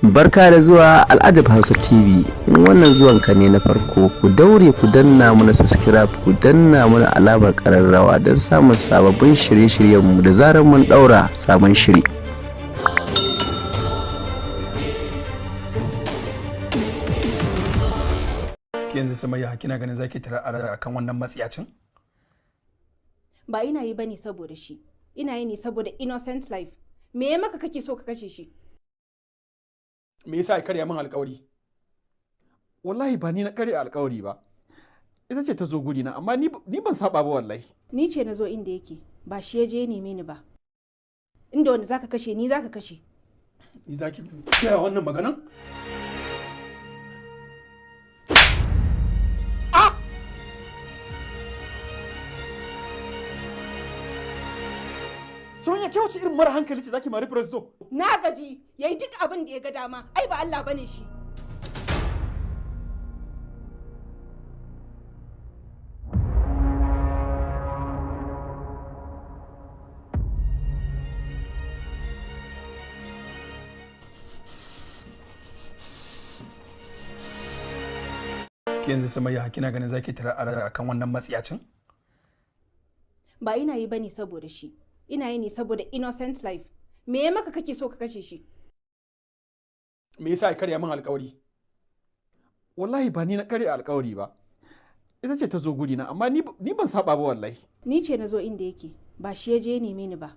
Barka da zuwa Al'ajab Hausa TV. In wannan zuwanka ne na farko, ku daure ku danna mana subscribe, ku danna mana alamar ƙararrawa don samun sababbin shirye-shiryenmu da zarar mun ɗaura sabon shiri. Yanzu Sumayya kina ganin zaki tara akan wannan matsiyacin? Ba ina yi bane saboda shi. Ina yi ne saboda innocent life. Me ya maka kake so ka kashe shi? Me yasa ya karya min alƙawari? Wallahi ba ni na karya alƙawari ba. Ita ce ta zo guri na, amma ni ban saba ba wallahi. Ni ce na zo inda yake, ba shi ya je ya neme ni ba. Inda wanda zaka kashe ni zaka kashe. Ni zaki kiyaye wannan maganan? Sonya ke wace irin mara hankali ce zaki mari presto? Na gaji, yayi duk abin da ya ga dama. Ai ba Allah bane shi. Yanzu Sumayya kina ganin zaki tara akan wannan matsiyacin? Ba ina yi bane saboda shi. Ina yi ne saboda innocent life. Me ya maka kake so ka kashe shi? Me yasa ya karya min alƙawari? Wallahi ba ni na karya alƙawari ba. Ita ce ta zo guri na, amma ni ban saba ba wallahi. Ni ce na zo inda yake, ba shi ya je ya neme ni ba.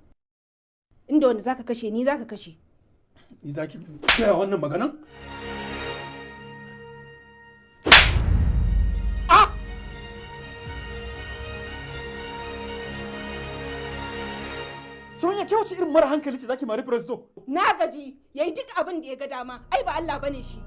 Inda wanda zaka kashe ni zaka kashe. Ni zaki kiyaye wannan maganan? Sonya ke wace irin mara hankali ce zaki mari presto? Na gaji, yayi duk abin da ya ga dama. Ai ba Allah bane shi.